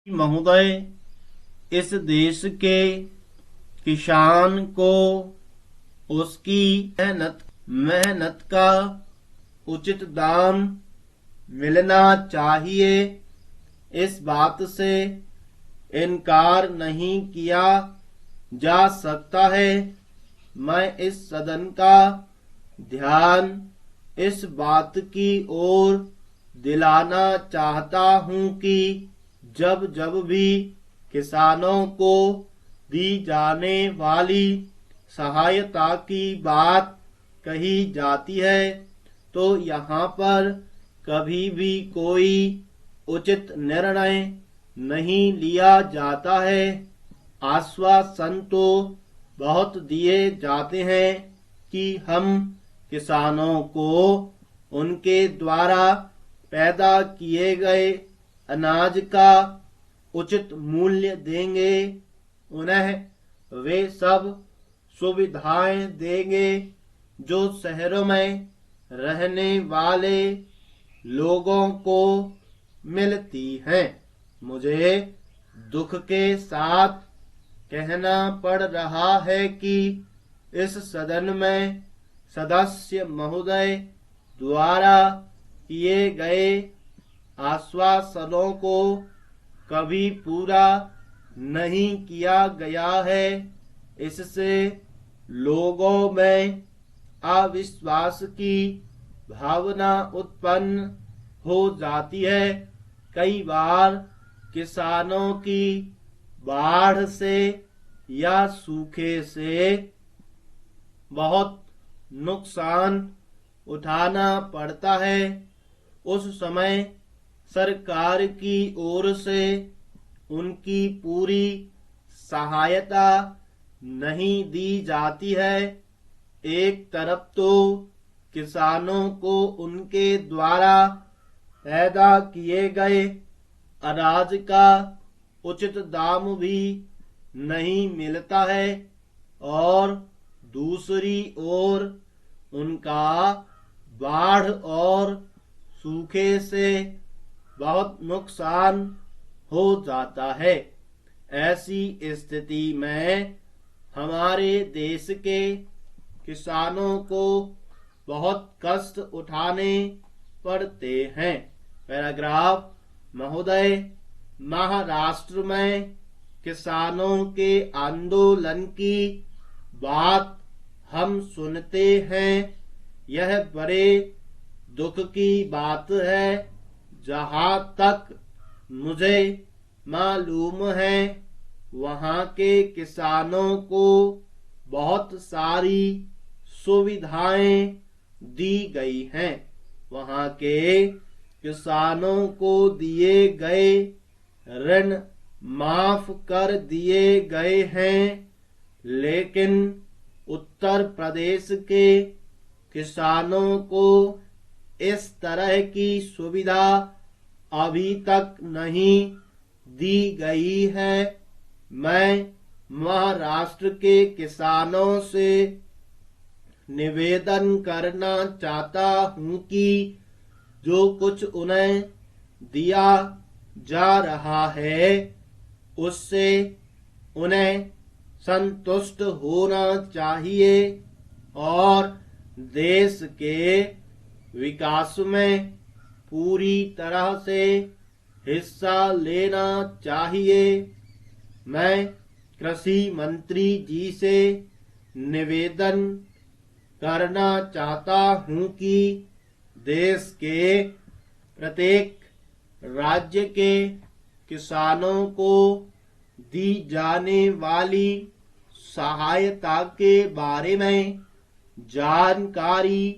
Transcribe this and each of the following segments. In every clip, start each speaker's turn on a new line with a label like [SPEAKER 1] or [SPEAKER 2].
[SPEAKER 1] महोदय, इस देश के किसान को उसकी मेहनत का उचित दाम मिलना चाहिए। इस बात से इनकार नहीं किया जा सकता है। मैं इस सदन का ध्यान इस बात की ओर दिलाना चाहता हूं कि जब जब भी किसानों को दी जाने वाली सहायता की बात कही जाती है तो यहाँ पर कभी भी कोई उचित निर्णय नहीं लिया जाता है। आश्वासन तो बहुत दिए जाते हैं कि हम किसानों को उनके द्वारा पैदा किए गए अनाज का उचित मूल्य देंगे, उन्हें वे सब सुविधाएं देंगे जो शहरों में रहने वाले लोगों को मिलती हैं। मुझे दुख के साथ कहना पड़ रहा है कि इस सदन में सदस्य महोदय द्वारा किए गए आश्वासनों को कभी पूरा नहीं किया गया है। इससे लोगों में अविश्वास की भावना उत्पन्न हो जाती है। कई बार किसानों की बाढ़ से या सूखे से बहुत नुकसान उठाना पड़ता है। उस समय सरकार की ओर से उनकी पूरी सहायता नहीं दी जाती है। एक तरफ तो किसानों को उनके द्वारा पैदा किए गए अनाज का उचित दाम भी नहीं मिलता है और दूसरी ओर उनका बाढ़ और सूखे से बहुत नुकसान हो जाता है। ऐसी स्थिति में हमारे देश के किसानों को बहुत कष्ट उठाने पड़ते हैं। पैराग्राफ महोदय, महाराष्ट्र में किसानों के आंदोलन की बात हम सुनते हैं। यह बड़े दुख की बात है। जहाँ तक मुझे मालूम है वहाँ के किसानों को बहुत सारी सुविधाएं दी गई हैं। वहाँ के किसानों को दिए गए ऋण माफ कर दिए गए हैं, लेकिन उत्तर प्रदेश के किसानों को इस तरह की सुविधा अभी तक नहीं दी गई है। मैं महाराष्ट्र के किसानों से निवेदन करना चाहता हूं कि जो कुछ उन्हें दिया जा रहा है उससे उन्हें संतुष्ट होना चाहिए और देश के विकास में पूरी तरह से हिस्सा लेना चाहिए। मैं कृषि मंत्री जी से निवेदन करना चाहता हूं कि देश के प्रत्येक राज्य के किसानों को दी जाने वाली सहायता के बारे में जानकारी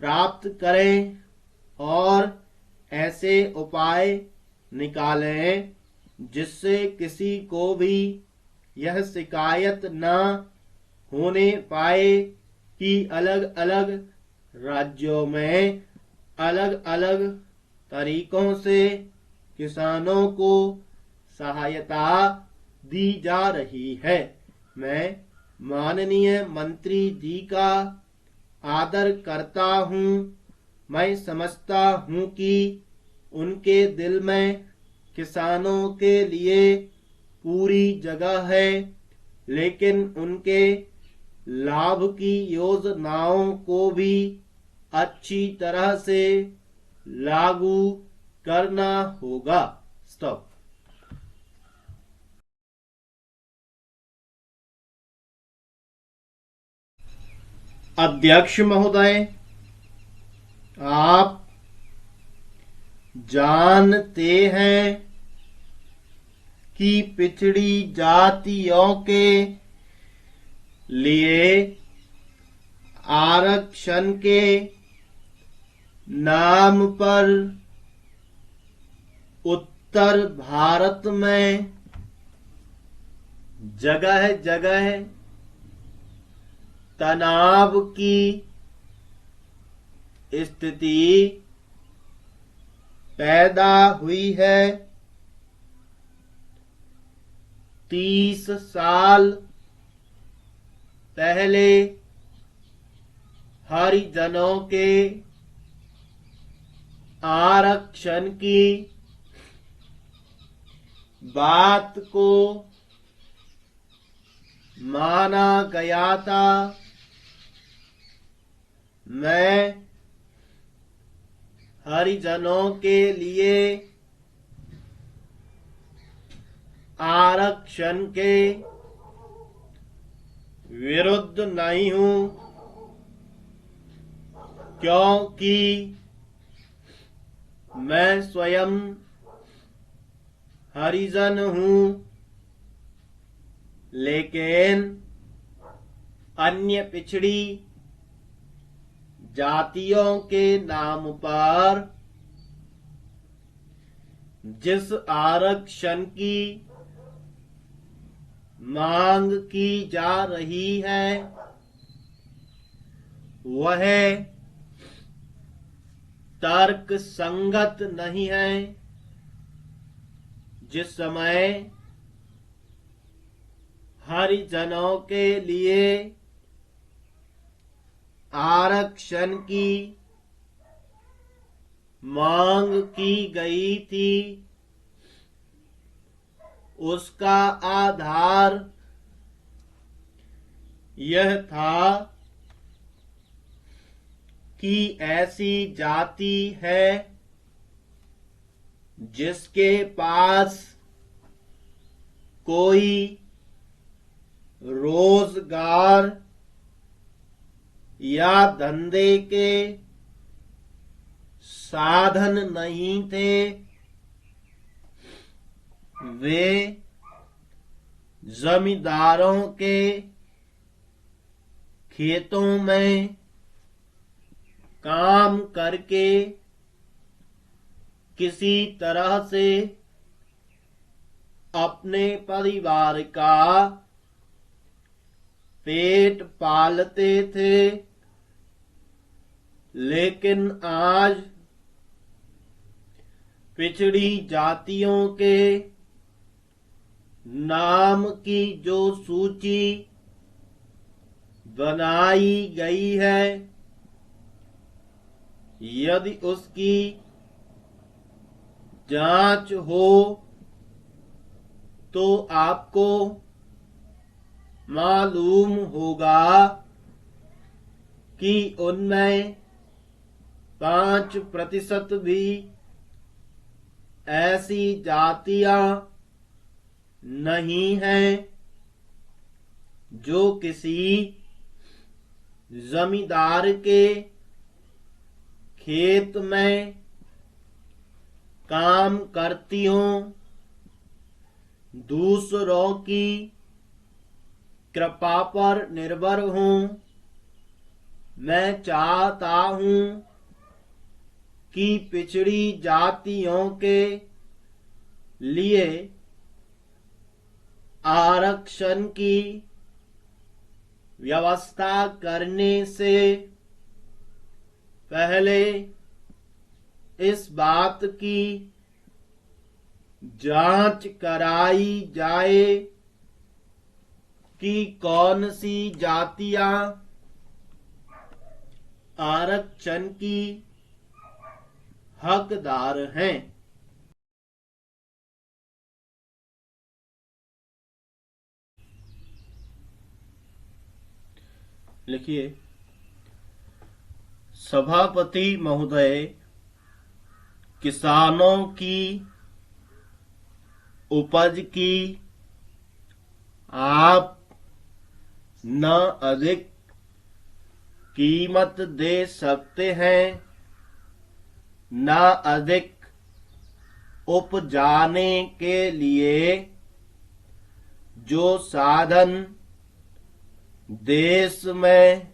[SPEAKER 1] प्राप्त करें और ऐसे उपाय निकालें जिससे किसी को भी यह शिकायत न होने पाए कि अलग अलग राज्यों में अलग अलग तरीकों से किसानों को सहायता दी जा रही है। मैं माननीय मंत्री जी का आदर करता हूं। मैं समझता हूं कि उनके दिल में किसानों के लिए पूरी जगह है, लेकिन उनके लाभ की योजनाओं को भी अच्छी तरह से लागू करना होगा। स्टॉप। अध्यक्ष महोदय, आप जानते हैं कि पिछड़ी जातियों के लिए आरक्षण के नाम पर उत्तर भारत में जगह जगह तनाव की स्थिति पैदा हुई है। 30 साल पहले हरिजनों के आरक्षण की बात को माना गया था। मैं हरिजनों के लिए आरक्षण के विरुद्ध नहीं हूं, क्योंकि मैं स्वयं हरिजन हूं, लेकिन अन्य पिछड़ी जातियों के नाम पर जिस आरक्षण की मांग की जा रही है वह तर्क संगत नहीं है। जिस समय हरिजनों के लिए आरक्षण की मांग की गई थी, उसका आधार यह था कि ऐसी जाति है जिसके पास कोई रोजगार या धंधे के साधन नहीं थे। वे जमींदारों के खेतों में काम करके किसी तरह से अपने परिवार का पेट पालते थे। लेकिन आज पिछड़ी जातियों के नाम की जो सूची बनाई गई है, यदि उसकी जांच हो तो आपको मालूम होगा कि उनमें 5% भी ऐसी जातियां नहीं हैं जो किसी जमींदार के खेत में काम करती हों, दूसरों की कृपा पर निर्भर हूं। मैं चाहता हूं कि पिछड़ी जातियों के लिए आरक्षण की व्यवस्था करने से पहले इस बात की जांच कराई जाए कि कौन सी जातियां आरक्षण की हकदार हैं। लिखिए, सभापति महोदय, किसानों की उपज की आप न अधिक कीमत दे सकते हैं, न अधिक उपजाने के लिए जो साधन देश में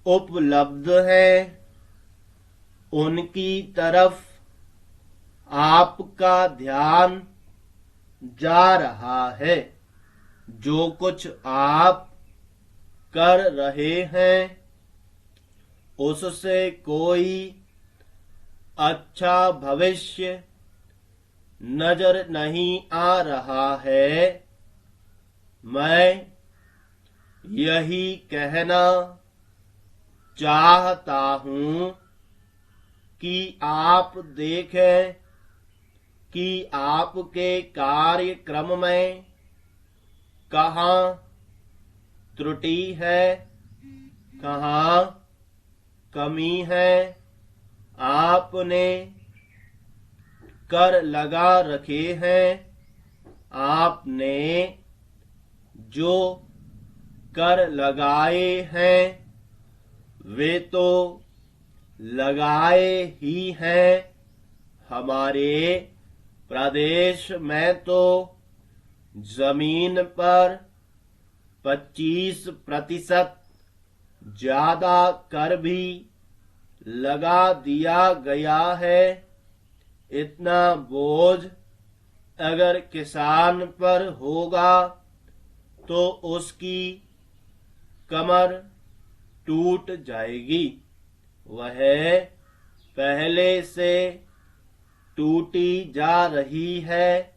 [SPEAKER 1] उपलब्ध है उनकी तरफ आपका ध्यान जा रहा है। जो कुछ आप कर रहे हैं उससे कोई अच्छा भविष्य नजर नहीं आ रहा है। मैं यही कहना चाहता हूं कि आप देखें कि आपके कार्यक्रम में कहाँ त्रुटि है, कहाँ कमी है। आपने कर लगा रखे हैं, आपने जो कर लगाए हैं वे तो लगाए ही हैं। हमारे प्रदेश में तो जमीन पर 25% ज्यादा कर भी लगा दिया गया है। इतना बोझ अगर किसान पर होगा तो उसकी कमर टूट जाएगी। वह पहले से टूटी जा रही है,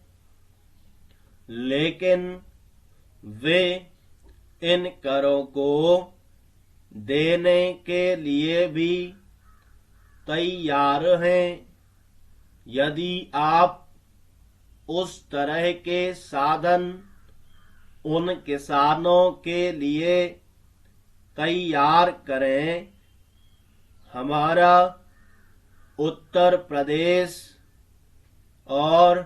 [SPEAKER 1] लेकिन वे इन करों को देने के लिए भी तैयार हैं। यदि आप उस तरह के साधन उन किसानों के लिए तैयार करें। हमारा उत्तर प्रदेश और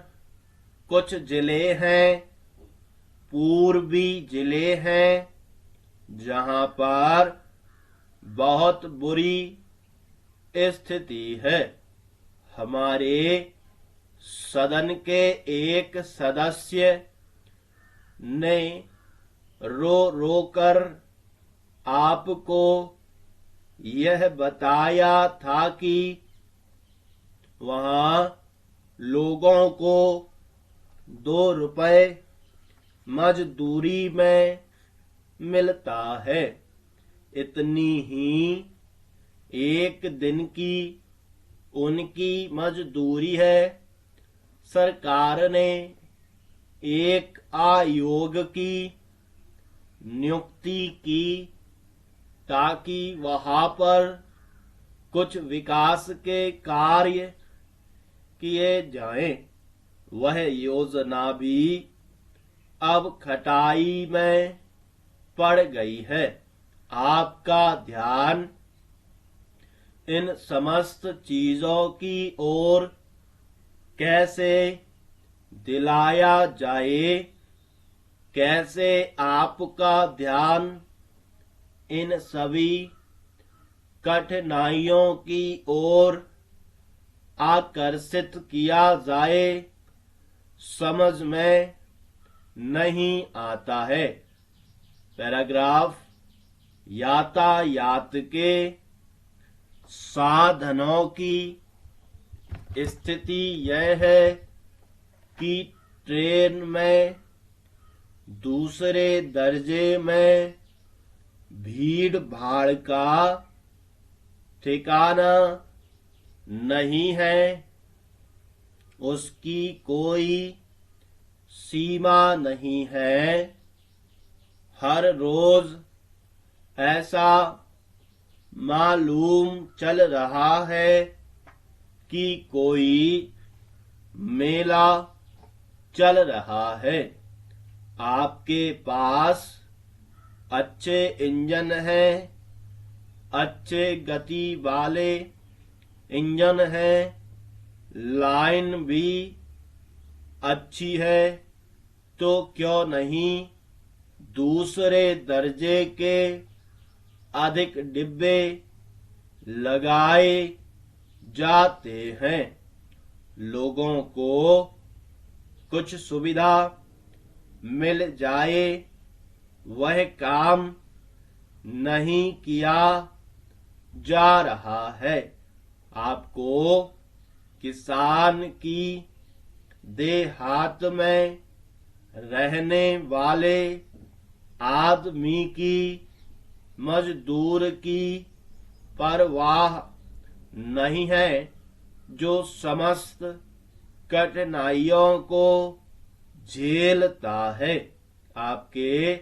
[SPEAKER 1] कुछ जिले हैं, पूर्वी जिले हैं, जहां पर बहुत बुरी स्थिति है। हमारे सदन के एक सदस्य ने रो रो कर आपको यह बताया था कि वहां लोगों को 2 रुपए मजदूरी में मिलता है। इतनी ही एक दिन की उनकी मजदूरी है। सरकार ने एक आयोग की नियुक्ति की ताकि वहां पर कुछ विकास के कार्य किए जाएं। वह योजना भी अब खटाई में पड़ गई है। आपका ध्यान इन समस्त चीजों की ओर कैसे दिलाया जाए, कैसे आपका ध्यान इन सभी कठिनाइयों की ओर आकर्षित किया जाए, समझ में नहीं आता है। पैराग्राफ, यातायात के साधनों की स्थिति यह है कि ट्रेन में दूसरे दर्जे में भीड़ भाड़ का ठिकाना नहीं है। उसकी कोई सीमा नहीं है। हर रोज ऐसा मालूम चल रहा है कि कोई मेला चल रहा है। आपके पास अच्छे इंजन हैं, अच्छे गति वाले इंजन हैं, लाइन भी अच्छी है, तो क्यों नहीं दूसरे दर्जे के अधिक डिब्बे लगाए जाते हैं। लोगों को कुछ सुविधा मिल जाए, वह काम नहीं किया जा रहा है। आपको किसान की देहात में रहने वाले आदमी की, मजदूर की परवाह नहीं है, जो समस्त कठिनाइयों को झेलता है। आपके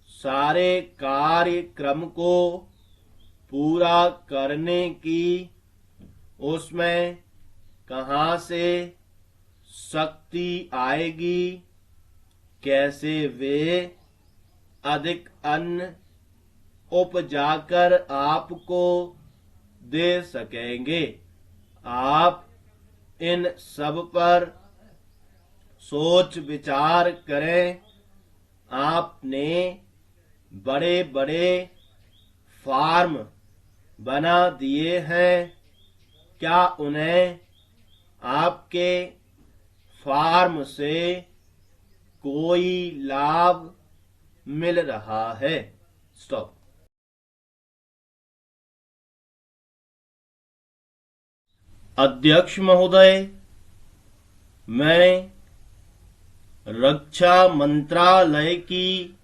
[SPEAKER 1] सारे कार्यक्रम को पूरा करने की उसमें कहाँ से शक्ति आएगी, कैसे वे अधिक अन्न उपजाकर आपको दे सकेंगे। आप इन सब पर सोच विचार करें। आपने बड़े बड़े फार्म बना दिए हैं, क्या उन्हें आपके फार्म से कोई लाभ मिल रहा है? स्टॉप। अध्यक्ष महोदय, मैं रक्षा मंत्रालय की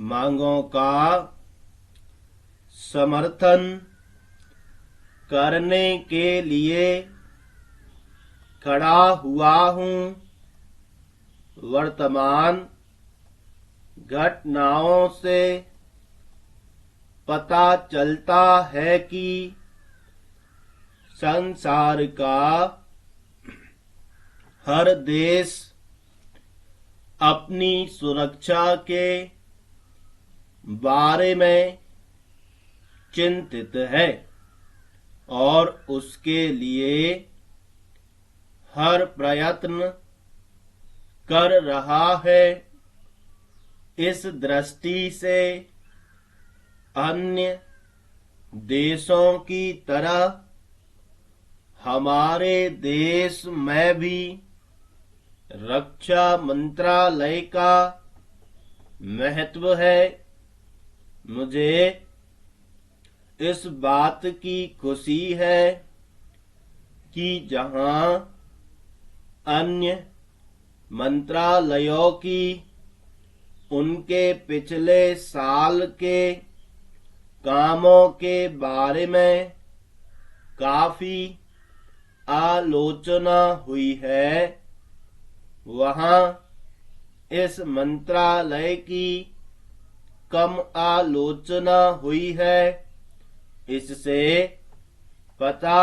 [SPEAKER 1] मांगों का समर्थन करने के लिए खड़ा हुआ हूं। वर्तमान घटनाओं से पता चलता है कि संसार का हर देश अपनी सुरक्षा के बारे में चिंतित है और उसके लिए हर प्रयत्न कर रहा है। इस दृष्टि से अन्य देशों की तरह हमारे देश में भी रक्षा मंत्रालय का महत्व है। मुझे इस बात की खुशी है कि जहां अन्य मंत्रालयों की उनके पिछले साल के कामों के बारे में काफी आलोचना हुई है, वहां इस मंत्रालय की कम आलोचना हुई है। इससे पता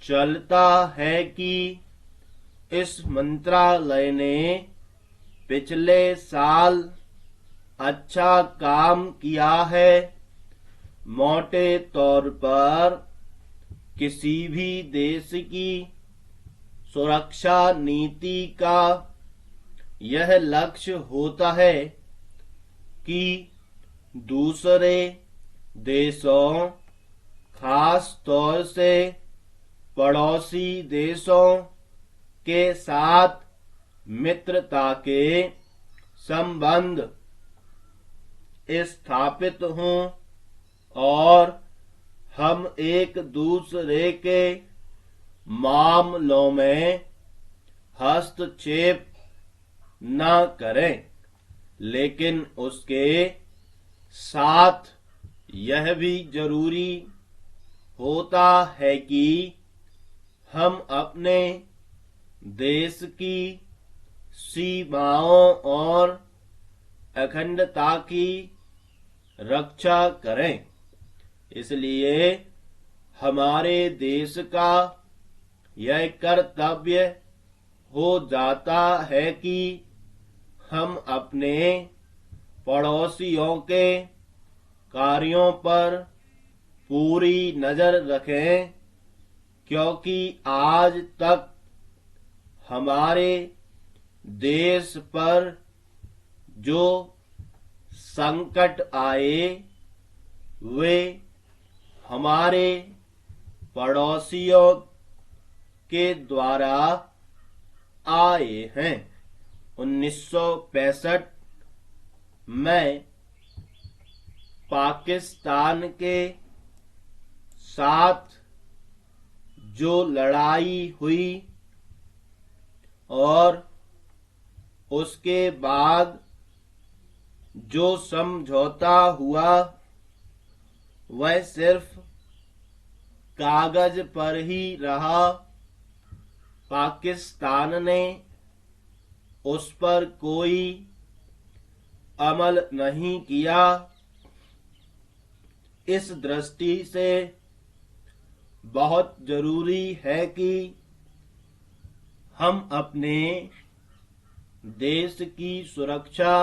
[SPEAKER 1] चलता है कि इस मंत्रालय ने पिछले साल अच्छा काम किया है। मोटे तौर पर किसी भी देश की सुरक्षा नीति का यह लक्ष्य होता है कि दूसरे देशों, खास तौर से पड़ोसी देशों के साथ मित्रता के संबंध स्थापित हों और हम एक दूसरे के मामलों में हस्तक्षेप न करें, लेकिन उसके साथ यह भी जरूरी होता है कि हम अपने देश की सीमाओं और अखंडता की रक्षा करें। इसलिए हमारे देश का यह कर्तव्य हो जाता है कि हम अपने पड़ोसियों के कार्यों पर पूरी नजर रखें, क्योंकि आज तक हमारे देश पर जो संकट आए वे हमारे पड़ोसियों के द्वारा आए हैं। 1965 में पाकिस्तान के साथ जो लड़ाई हुई और उसके बाद जो समझौता हुआ वह सिर्फ कागज पर ही रहा। पाकिस्तान ने उस पर कोई अमल नहीं किया। इस दृष्टि से बहुत जरूरी है कि हम अपने देश की सुरक्षा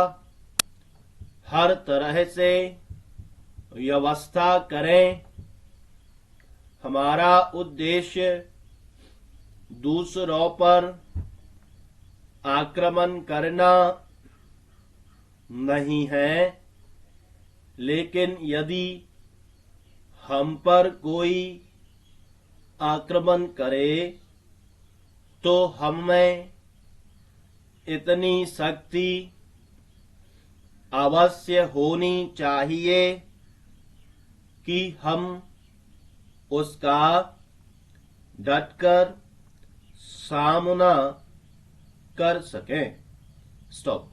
[SPEAKER 1] हर तरह से व्यवस्था करें। हमारा उद्देश्य दूसरों पर आक्रमण करना नहीं है, लेकिन यदि हम पर कोई आक्रमण करे तो हम में इतनी शक्ति अवश्य होनी चाहिए कि हम उसका डटकर सामना कर सकें। स्टॉप।